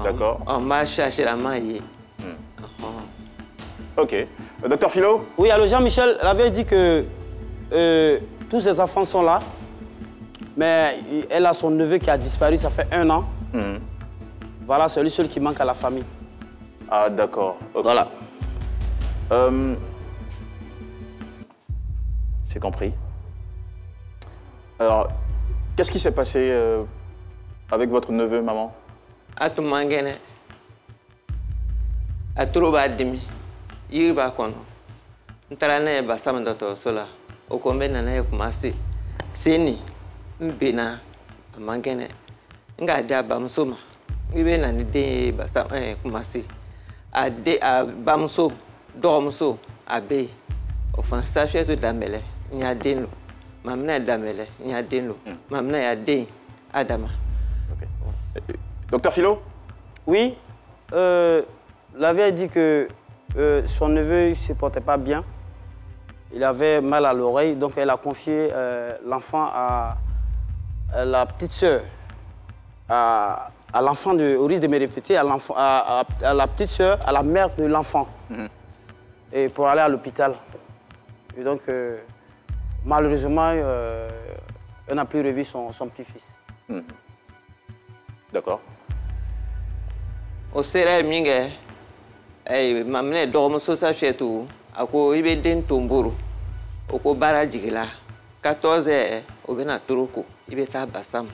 D'accord. On va chercher la main. Ok. Docteur Philo? Oui, alors Jean-Michel avait dit que tous ses enfants sont là, mais elle a son neveu qui a disparu, ça fait 1 an. Voilà, c'est lui seul qui manque à la famille. Ah, d'accord. Okay. Voilà. C'est compris. Alors, qu'est-ce qui s'est passé avec votre neveu, maman? Atu mangene. Aturo ba dimi. Yiri ba kono. Ntara na ba sam doto sola. Okombe na na kumasi. Seni mbena mangene. Nga da bamsoma. Ngibe na ni de ba sam kumasi. Ade bamso domso abe. Ofan safia to damele. Nya deno. Mamna damele. Nya deno. Mamna ya de Adama. Okay. Docteur Philo? Oui. la vieille dit que son neveu ne se portait pas bien. Il avait mal à l'oreille, donc elle a confié l'enfant à la petite sœur, à l'enfant, au risque de me répéter, à la petite sœur, à la mère de l'enfant, et pour aller à l'hôpital. Et donc, malheureusement, elle n'a plus revu son petit-fils. D'accord. Au sera mingue, mamne dɔgɔmuso Safiatou, a ko i bɛ den to n bolo, o ko baara jigila 14 heures o bɛna toro ko i bɛ taa basa ma,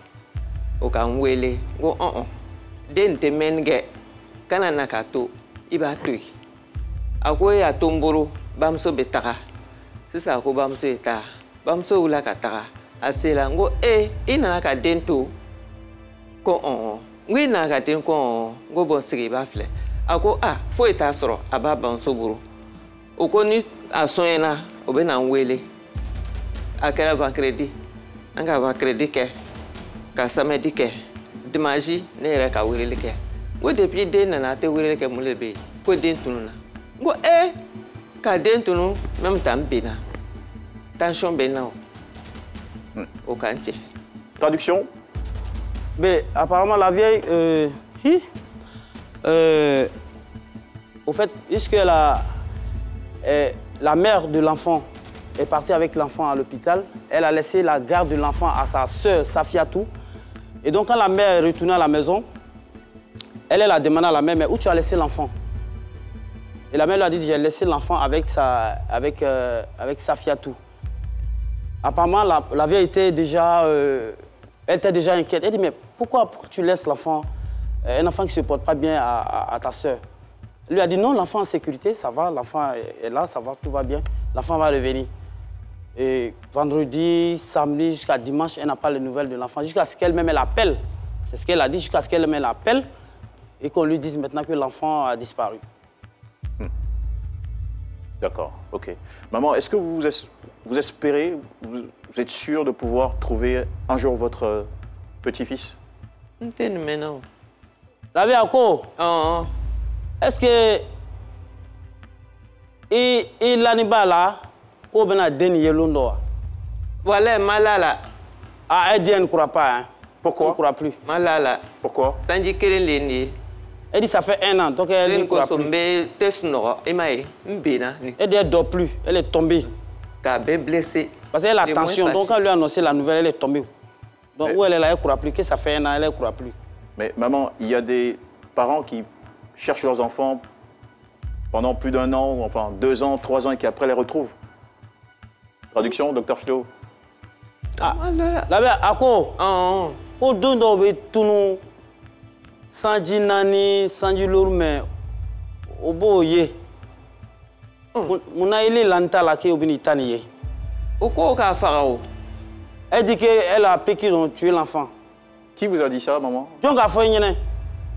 o ka n wele n ko den tɛ mɛnni kɛ kana na k'a to i b'a to yen, a ko e y'a to n bolo bamuso bɛ taga sisan a ko bamuso ye taa bamuso wulila ka taga a sera n ko i nana ka den to ko n ko i nana ka den ko n ko bɔn sigi i b'a filɛ a ko foyi t'a sɔrɔ a b'a bamuso bolo o ko ni a sɔnyɛna o bɛ na n wele a kɛra vendredi an ka vendredi kɛ ka samedi kɛ dimanche ne yɛrɛ ka weleli kɛ n ko depuis den nana a tɛ weleli kɛ mun de bɛ yen ko den tununa n ko ka den tunu même temps n benna tension bɛ n na o kan cɛ. Traduction. Mais apparemment la vieille au fait, puisque la mère de l'enfant est partie avec l'enfant à l'hôpital, elle a laissé la garde de l'enfant à sa sœur Safiatou. Et donc quand la mère est retournée à la maison, elle a demandé à la mère, mais où tu as laissé l'enfant? Et la mère lui a dit, j'ai laissé l'enfant avec Safiatou. Apparemment, la vieille était déjà, elle était déjà inquiète. Elle dit, mais pourquoi tu laisses l'enfant, un enfant qui ne se porte pas bien à ta sœur? Elle lui a dit, non, l'enfant en sécurité, ça va, l'enfant est là, ça va, tout va bien, l'enfant va revenir. Et vendredi, samedi, jusqu'à dimanche, elle n'a pas les nouvelles de l'enfant, jusqu'à ce qu'elle-même elle appelle. C'est ce qu'elle a dit, jusqu'à ce qu'elle-même elle appelle et qu'on lui dise maintenant que l'enfant a disparu. D'accord, ok. Maman, est-ce que vous espérez, vous êtes sûr de pouvoir trouver un jour votre petit-fils? La vie à quoi? Est-ce que il l'animal là, qu'on va dénier l'ondo? Voilà, malala. Ah, elle dit elle ne croit pas. Hein. Pourquoi? Elle ne croit plus. Malala. Pourquoi? Sanji Kereléni. Elle dit ça fait 1 an, donc elle ne croit plus. Elle dit elle ne dort plus, elle est tombée. Elle est blessée. Parce qu'elle a la tension, donc quand elle lui a annoncé la nouvelle, elle est tombée. Donc où elle est là, elle ne croit plus, que ça fait 1 an, elle ne croit plus. Mais maman, il y a des parents qui cherchent leurs enfants pendant plus d'1 an, enfin 2 ans, 3 ans, et qui après les retrouvent. Traduction, docteur Philo. Ah, la belle, à quoi? Au don d'obé tout nous, sanji nani, sanji lourme, au beau yé. Mon aïe lanta la qui obéit taniye. Au quoi qu'a farao? Elle dit qu'elle a appris qu'ils ont tué l'enfant. Qui vous a dit ça, maman? John a fait une.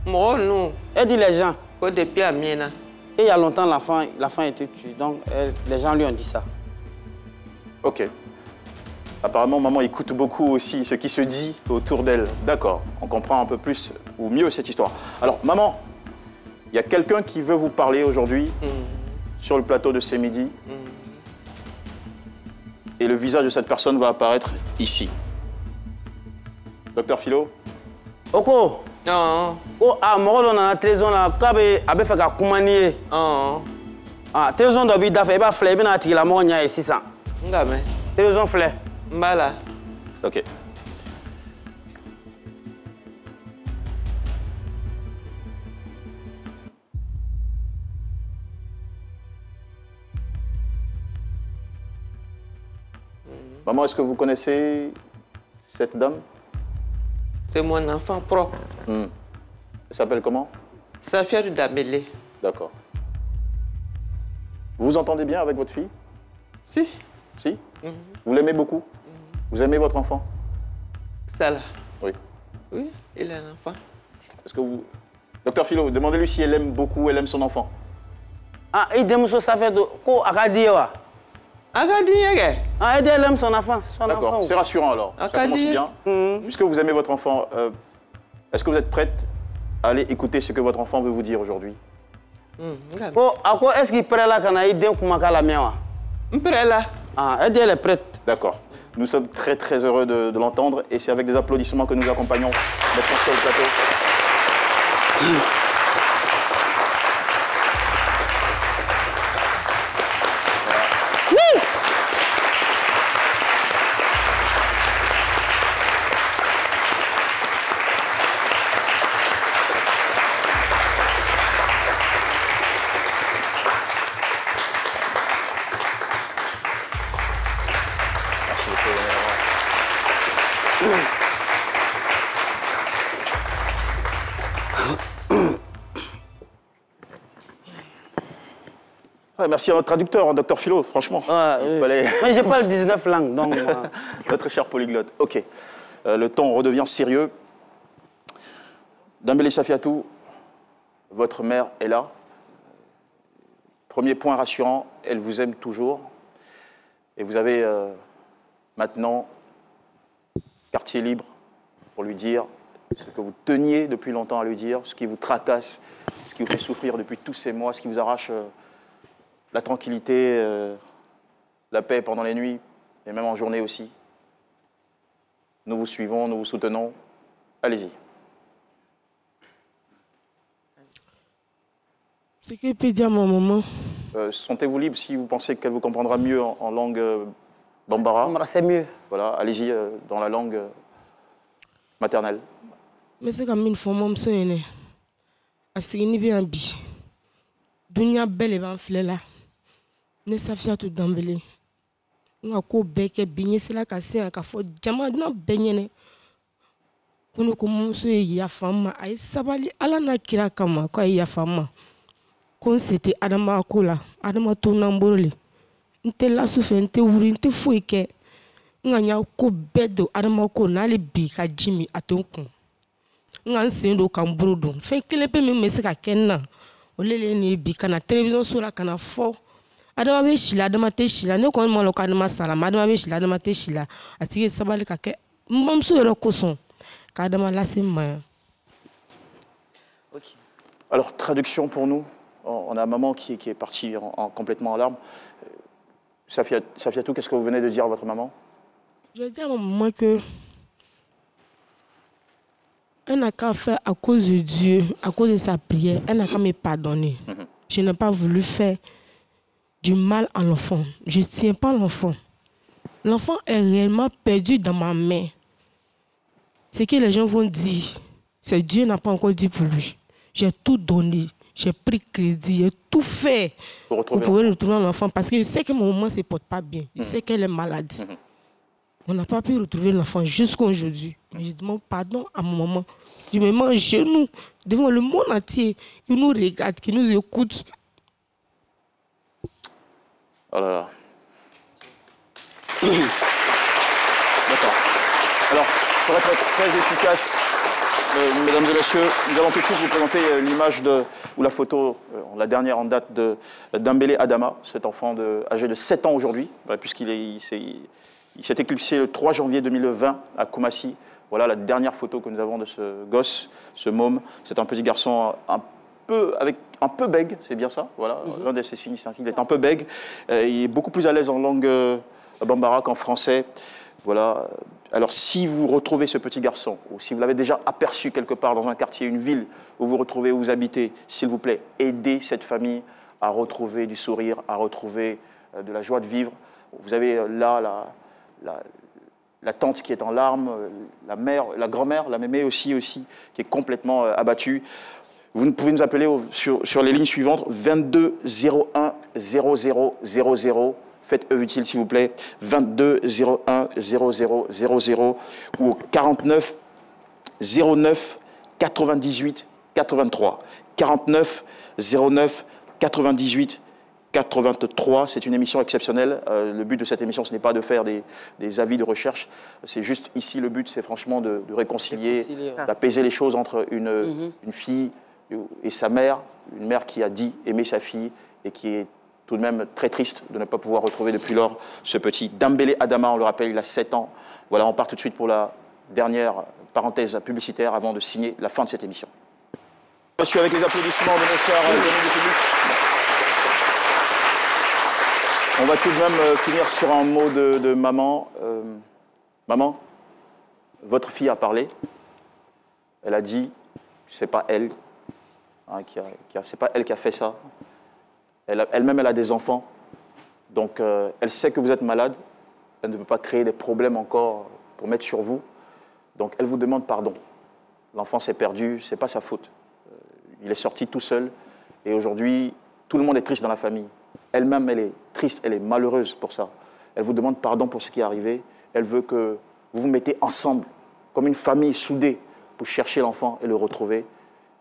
Moi, non. Elle dit les gens. Depuis à Miena. Il y a longtemps, l'enfant a été tué. Donc, les gens lui ont dit ça. Ok. Apparemment, maman écoute beaucoup aussi ce qui se dit autour d'elle. D'accord, on comprend un peu plus ou mieux cette histoire. Alors, maman, il y a quelqu'un qui veut vous parler aujourd'hui sur le plateau de Ce Midi. Et le visage de cette personne va apparaître ici. Docteur Philo. Oko. Non. Oh, moi, on a 13 ans là. Kabe fait ka kumaniye. Ah, 13 ans d'habit d'affaires. Ba fleur, ben ati la mo nya 600. Ngame. 13 ans fleur. Mbala. Ok. Maman, est-ce que vous connaissez cette dame? C'est mon enfant propre. Elle s'appelle comment? Safiatou Dambélé. D'accord. Vous vous entendez bien avec votre fille? Si. Si? Vous l'aimez beaucoup? Vous aimez votre enfant? Salah. Oui. Oui, il a un enfant. Est-ce que vous... Docteur Philo, demandez-lui si elle aime beaucoup, elle aime son enfant. Ah, il dit que ça fait de... Ko Akadi wa? Akadi yage? Ah, elle aime son enfant, c'est son enfant. D'accord, c'est rassurant alors. Ça commence bien. Puisque vous aimez votre enfant, est-ce que vous êtes prête allez écouter ce que votre enfant veut vous dire aujourd'hui. Oh, à quoi est-ce qu'il prête là quand il dit que la mienne? Prêt là. Ah, elle dit elle est prête. D'accord. Nous sommes très très heureux de l'entendre et c'est avec des applaudissements que nous accompagnons notre sur le plateau. Ouais, merci à notre traducteur, hein, Dr Philo, franchement. Mais j'ai pas le 19 langues, donc... Notre cher polyglotte. Ok. Le temps redevient sérieux. Dambélé Safiatou, votre mère est là. Premier point rassurant, elle vous aime toujours. Et vous avez maintenant quartier libre pour lui dire ce que vous teniez depuis longtemps à lui dire, ce qui vous tracasse, ce qui vous fait souffrir depuis tous ces mois, ce qui vous arrache la tranquillité, la paix pendant les nuits, et même en journée aussi. Nous vous suivons, nous vous soutenons. Allez-y. Ce que je peux dire à ma maman. Sentez-vous libre si vous pensez qu'elle vous comprendra mieux en langue bambara. C'est mieux. Voilà, allez-y dans la langue maternelle. Mais c'est comme une fois, moi, je suis assigné bien bi. Dunia belle et ben là. Ne Safiatou Dambélé. Nga ko beke binye sela kasi ka fo jama na benyene. Kuno ko muso ya fama ay sabali ala na kira kama ko ya fama. Kon c'était adama akola, adama tonamborole. Nte la soufe nte wuri nte foike. Nga nya ko bedo adama ko na le bi ka jimi atonku. Nga nsendo kambrudo. Fe kele pe me se ka kenna. Olele ni bi kana télévision sur la kana fo. Adama be shila adama te shila ne ko mo lo ka adama sala adama be shila adama te shila atike sabali ka ke mamso yoro koson ka adama lase ma. OK. Alors traduction pour nous. On a maman qui est partie complètement en larmes. Safiatou, qu'est-ce que vous venez de dire à votre maman? Je dis à ma maman que elle n'a qu'à faire à cause de Dieu, à cause de sa prière, elle n'a qu'à me pardonner. Je n'ai pas voulu faire du mal à l'enfant. Je ne tiens pas l'enfant. L'enfant est réellement perdu dans ma main. Ce que les gens vont dire, c'est Dieu n'a pas encore dit pour lui. J'ai tout donné. J'ai pris crédit, j'ai tout fait pour pouvoir retrouver l'enfant. Parce que je sais que mon maman ne se porte pas bien. Je sais qu'elle est malade. On n'a pas pu retrouver l'enfant jusqu'à aujourd'hui. Mais je demande pardon à mon maman. Je me mets en genoux devant le monde entier qui nous regarde, qui nous écoute. Oh là là. D'accord. Alors, pour être très efficace, mesdames et messieurs, nous allons tout de suite vous présenter l'image ou la photo, la dernière en date de Dambélé Adama, cet enfant âgé de 7 ans aujourd'hui, puisqu'il s'est éclipsé le 3 janvier 2020 à Koumassi. Voilà la dernière photo que nous avons de ce gosse, ce môme. C'est un petit garçon avec un peu bègue, c'est bien ça, voilà, l'un de ses signes, c'est qu'il est un peu bègue. Il est beaucoup plus à l'aise en langue bambara qu'en français. Voilà. Alors si vous retrouvez ce petit garçon, ou si vous l'avez déjà aperçu quelque part dans un quartier, une ville où vous retrouvez, où vous habitez, s'il vous plaît, aidez cette famille à retrouver du sourire, à retrouver de la joie de vivre. Vous avez là la tante qui est en larmes, la mère, la grand-mère, la mémé aussi, qui est complètement abattue. Vous pouvez nous appeler sur les lignes suivantes, 22 01 00 00. Faites œuvre utile, s'il vous plaît. 22 01 00 00 ou 49 09 98 83. 49 09 98 83. C'est une émission exceptionnelle. Le but de cette émission, ce n'est pas de faire des avis de recherche. C'est juste ici, le but, c'est franchement de réconcilier, d'apaiser les choses entre une fille et sa mère. Une mère qui a dit aimer sa fille et qui est tout de même très triste de ne pas pouvoir retrouver depuis lors ce petit Dambélé Adama, on le rappelle, il a 7 ans. Voilà, on part tout de suite pour la dernière parenthèse publicitaire avant de signer la fin de cette émission. Reçu avec les applaudissements de nos chers amis du public. On va tout de même finir sur un mot de maman. Maman, votre fille a parlé. Elle a dit, c'est pas elle, hein, c'est pas elle qui a fait ça. Elle-même, elle a des enfants. Donc, elle sait que vous êtes malade. Elle ne peut pas créer des problèmes encore pour mettre sur vous. Donc, elle vous demande pardon. L'enfant s'est perdu, c'est pas sa faute. Il est sorti tout seul. Et aujourd'hui, tout le monde est triste dans la famille. Elle-même, elle est triste, elle est malheureuse pour ça. Elle vous demande pardon pour ce qui est arrivé. Elle veut que vous vous mettez ensemble, comme une famille soudée, pour chercher l'enfant et le retrouver.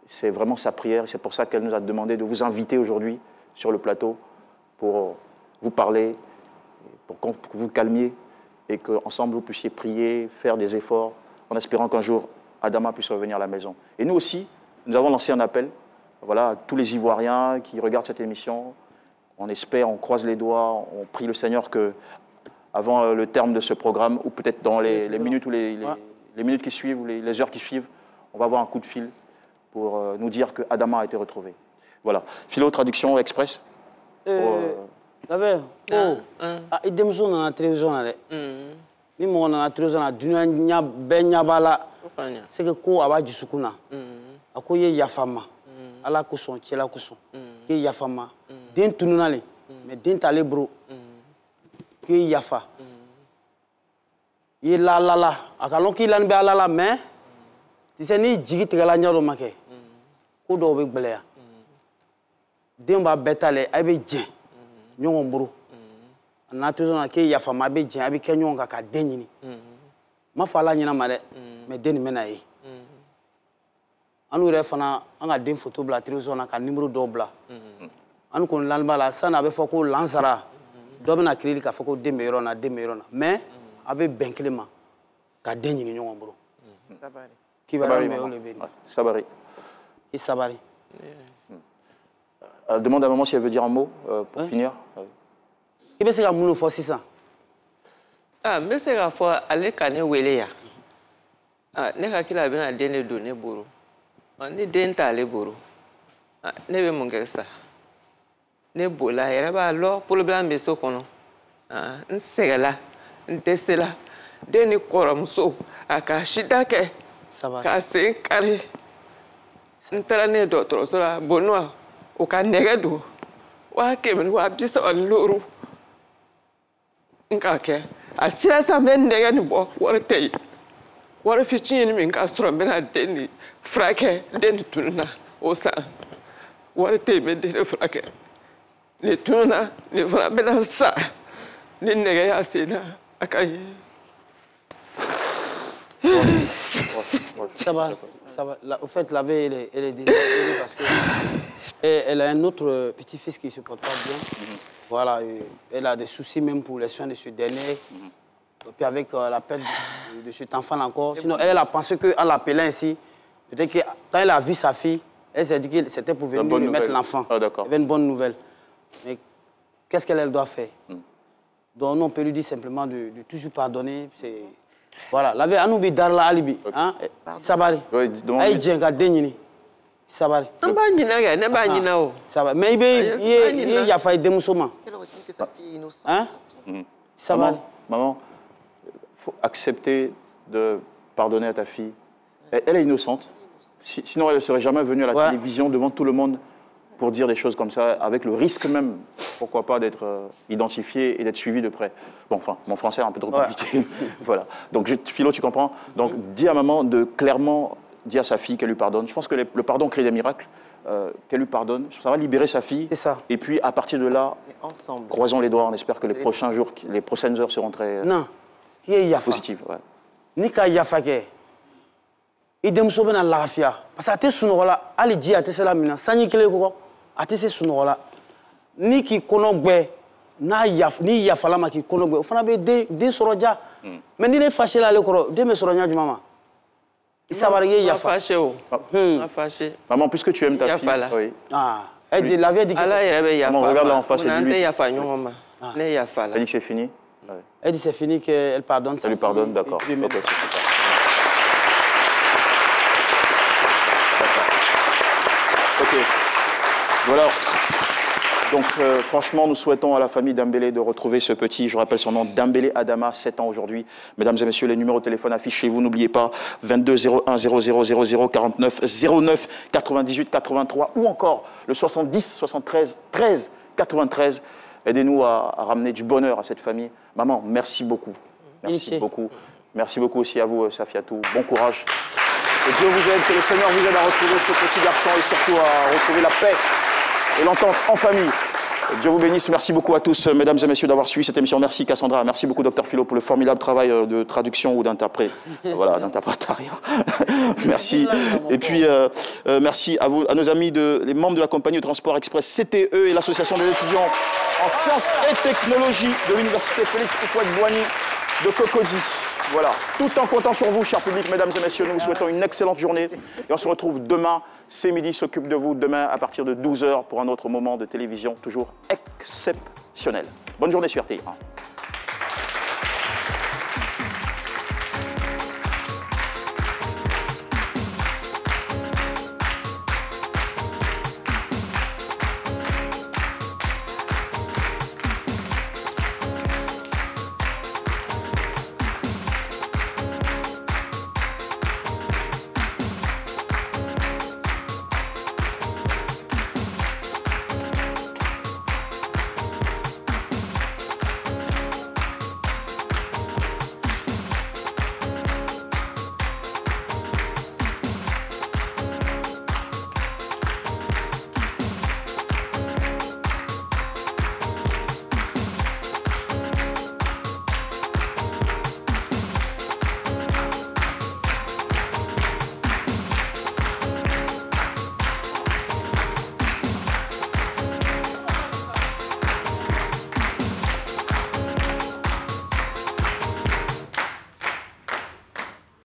C'est vraiment sa prière. C'est pour ça qu'elle nous a demandé de vous inviter aujourd'hui sur le plateau pour vous parler, pour que vous calmiez et qu'ensemble vous puissiez prier, faire des efforts, en espérant qu'un jour Adama puisse revenir à la maison. Et nous aussi, nous avons lancé un appel, voilà, à tous les Ivoiriens qui regardent cette émission. On espère, on croise les doigts, on prie le Seigneur que, avant le terme de ce programme, ou peut-être dans les minutes ou les minutes qui suivent, ou les heures qui suivent, on va avoir un coup de fil pour nous dire que Adama a été retrouvé. Voilà. Philo, traduction express. Il démissionne dans la télévision. Ni mo na télévision na dunya nya be nya bala. C'est que ko aba jusukuna. Ako ye yafama. Ala ko son tiela ko son. Ke yafama. Den tununale. Mais den tale bro. Ke yafa. Ye la akalon ki lan be ala la mais tu sais ni jigi tigala nyaro make. Ko do be gbele ya. Den ba betale ay be dien. Nyongo mburu. Na toujours na ke yafa ma be dien abi ke nyonga ka denini. Ma fala nyina ma de mais den mena yi. Anu re fana anga den photo bla télévision na ka numéro do bla. Anu ko lanba la sana be foko lansara. Do be na krili ka foko de meirona mais abe benklema ka denini nyongo mburu. Sabari. Qui va me le béni. Sabari. Qui Sabari. Demande à maman si elle veut dire un mot pour finir. Qui veut se ka munu fo sisa? Ah, mais c'est la fois aller kane wele ya. Ah, ne ka kila bina dene do ne boro. Ni den ta le boro. Ah, ne be mon gesta. Ne bola era ba lo problème be so kono. Ah, nsegala, ntesela. Deni koramso aka shidake. Sabari. Ka sen kari. Ntara ne docteur so la bonwa. O ka negedo. Wa kemen wa bisa loro. Nkake. Asira sa men nege ni bo wartei. Wara fichini min ka soro mena deni frake deni tunna o sa. Wartei men deni frake. Ni tunna ni fra mena sa. Ni nege ya sina akai. Ça va. Au fait, la veille, elle est désespérée parce que elle a un autre petit-fils qui ne se porte pas bien. Voilà, elle a des soucis même pour les soins de ce dernier. Et puis avec la perte de cet enfant encore. Sinon, elle a pensé qu'en l'appelant ici, peut-être que quand elle a vu sa fille, elle s'est dit que c'était pour venir lui mettre l'enfant. Ah, d'accord. Il y avait une bonne nouvelle. Mais qu'est-ce qu'elle doit faire? Donc, on peut lui dire simplement de toujours pardonner. Voilà, la veille, on oublie Darla Alibi. Hein? Sabari. Oui, Aïe, Djenga Denini. Sabari. Sabari. Mais il y a failli démoussoment. Quelle origine que sa fille est innocente. Hein? Sabari. Maman, il faut accepter de pardonner à ta fille. Elle est innocente. Sinon, elle ne serait jamais venue à la télévision devant tout le monde pour dire des choses comme ça, avec le risque même, pourquoi pas, d'être identifié et d'être suivi de près. Bon, enfin, mon français est un peu trop compliqué. Voilà. Donc, Philo, tu comprends? Donc, dis à maman de clairement dire à sa fille qu'elle lui pardonne. Je pense que le pardon crée des miracles. Qu'elle lui pardonne. Ça va libérer sa fille. C'est ça. Et puis, à partir de là, croisons les doigts. On espère que les prochains jours, les prochaines heures seront très positives. Ouais. Nika Yafake. Il démoussomme dans la rafia. Parce que tu es sous là, Ali dit à Tessela Mina, Sani Keleko, à Tessé sous là. Ni qui konogbe, na yaf, ni yafalama qui konogbe. Au fond, on a des soroja. Mais ni les fâchés là, les corps, des soroja du maman. Il s'avarier yafa. Fâché. Maman, puisque tu aimes ta fille. Oui. Ah, elle dit, la vie dit que c'est. Maman, regarde là en face, elle dit. Elle dit que c'est fini. Elle dit c'est fini, qu'elle pardonne. Elle lui pardonne, d'accord. Voilà. Donc franchement, nous souhaitons à la famille Dembélé de retrouver ce petit, je rappelle son nom, Dembélé Adama, 7 ans aujourd'hui. Mesdames et messieurs, les numéros de téléphone affichés chez vous, n'oubliez pas, 22 01 00 00 49 09 98 83 ou encore le 70 73 13 93. Aidez-nous à ramener du bonheur à cette famille. Maman, merci beaucoup. Merci beaucoup. Merci beaucoup aussi à vous, Safiatou. Bon courage. Que Dieu vous aide, que le Seigneur vous aide à retrouver ce petit garçon et surtout à retrouver la paix et l'entente en famille. Dieu vous bénisse. Merci beaucoup à tous, mesdames et messieurs, d'avoir suivi cette émission. Merci Cassandra. Merci beaucoup, Dr Philo, pour le formidable travail de traduction ou d'interprétariat. Merci. Et puis, merci à vous, à nos amis, les membres de la compagnie de transport express CTE et l'association des étudiants en sciences et technologies de l'université Félix Houphouët-Boigny de Cocody. Voilà, tout en comptant sur vous, cher public, mesdames et messieurs, nous vous souhaitons une excellente journée et on se retrouve demain. C'est midi s'occupe de vous demain à partir de 12 h pour un autre moment de télévision toujours exceptionnel. Bonne journée sur RTI1.